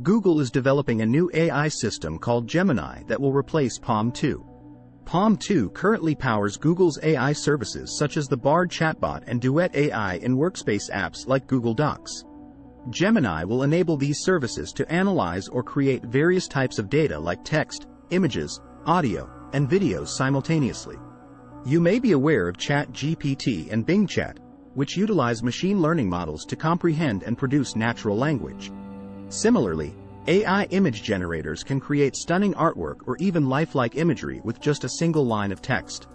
Google is developing a new AI system called Gemini that will replace Palm 2. Palm 2 currently powers Google's AI services such as the Bard chatbot and Duet AI in workspace apps like Google Docs. Gemini will enable these services to analyze or create various types of data like text, images, audio, and videos simultaneously. You may be aware of ChatGPT and Bing Chat, which utilize machine learning models to comprehend and produce natural language. Similarly, AI image generators can create stunning artwork or even lifelike imagery with just a single line of text.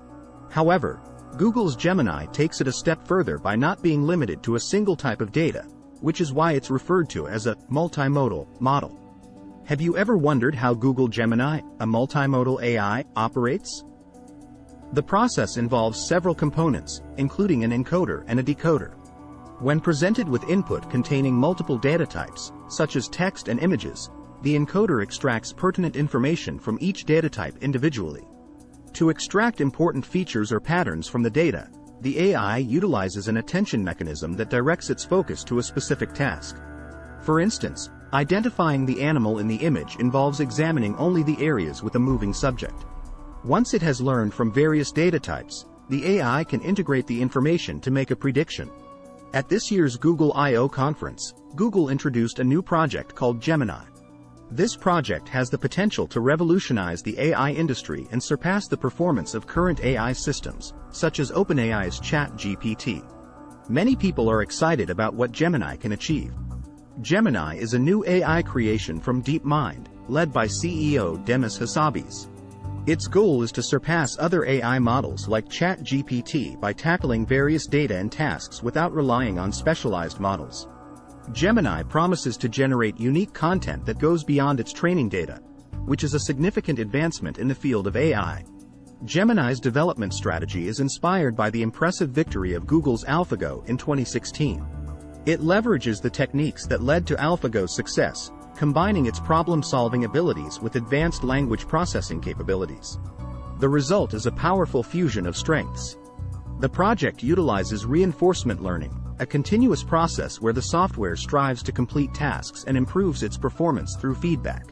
However, Google's Gemini takes it a step further by not being limited to a single type of data, which is why it's referred to as a multimodal model. Have you ever wondered how Google Gemini, a multimodal AI, operates? The process involves several components, including an encoder and a decoder. When presented with input containing multiple data types, such as text and images, the encoder extracts pertinent information from each data type individually. To extract important features or patterns from the data, the AI utilizes an attention mechanism that directs its focus to a specific task. For instance, identifying the animal in the image involves examining only the areas with a moving subject. Once it has learned from various data types, the AI can integrate the information to make a prediction. At this year's Google I/O conference, Google introduced a new project called Gemini. This project has the potential to revolutionize the AI industry and surpass the performance of current AI systems, such as OpenAI's ChatGPT. Many people are excited about what Gemini can achieve. Gemini is a new AI creation from DeepMind, led by CEO Demis Hassabis. Its goal is to surpass other AI models like ChatGPT by tackling various data and tasks without relying on specialized models. Gemini promises to generate unique content that goes beyond its training data, which is a significant advancement in the field of AI. Gemini's development strategy is inspired by the impressive victory of Google's AlphaGo in 2016. It leverages the techniques that led to AlphaGo's success, combining its problem-solving abilities with advanced language processing capabilities. The result is a powerful fusion of strengths. The project utilizes reinforcement learning, a continuous process where the software strives to complete tasks and improves its performance through feedback.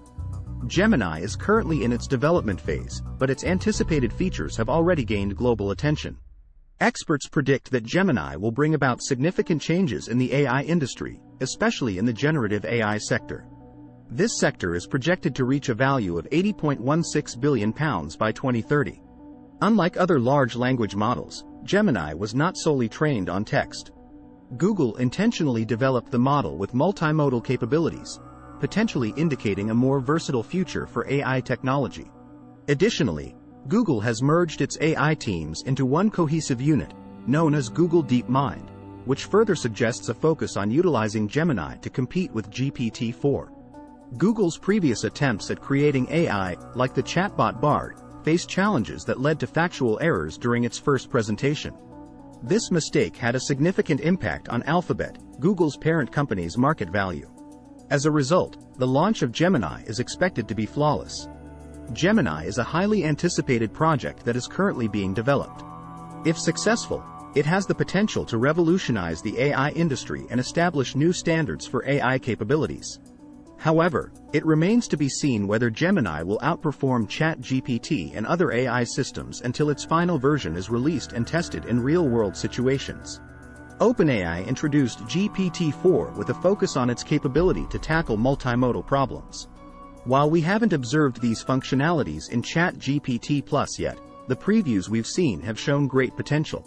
Gemini is currently in its development phase, but its anticipated features have already gained global attention. Experts predict that Gemini will bring about significant changes in the AI industry, especially in the generative AI sector. This sector is projected to reach a value of £80.16 billion by 2030. Unlike other large language models, Gemini was not solely trained on text. Google intentionally developed the model with multimodal capabilities, potentially indicating a more versatile future for AI technology. Additionally, Google has merged its AI teams into one cohesive unit, known as Google DeepMind, which further suggests a focus on utilizing Gemini to compete with GPT-4. Google's previous attempts at creating AI, like the chatbot Bard, faced challenges that led to factual errors during its first presentation. This mistake had a significant impact on Alphabet, Google's parent company's market value. As a result, the launch of Gemini is expected to be flawless. Gemini is a highly anticipated project that is currently being developed. If successful, it has the potential to revolutionize the AI industry and establish new standards for AI capabilities. However, it remains to be seen whether Gemini will outperform ChatGPT and other AI systems until its final version is released and tested in real-world situations. OpenAI introduced GPT-4 with a focus on its capability to tackle multimodal problems. While we haven't observed these functionalities in ChatGPT Plus yet, the previews we've seen have shown great potential.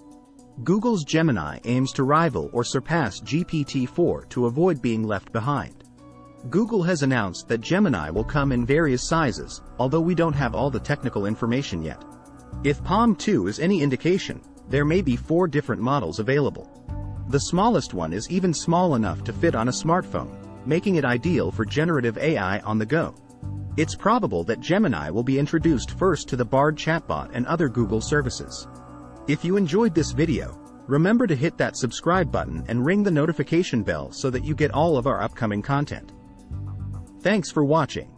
Google's Gemini aims to rival or surpass GPT-4 to avoid being left behind. Google has announced that Gemini will come in various sizes, although we don't have all the technical information yet. If Palm 2 is any indication, there may be 4 different models available. The smallest one is even small enough to fit on a smartphone, making it ideal for generative AI on the go. It's probable that Gemini will be introduced first to the Bard chatbot and other Google services. If you enjoyed this video, remember to hit that subscribe button and ring the notification bell so that you get all of our upcoming content. Thanks for watching.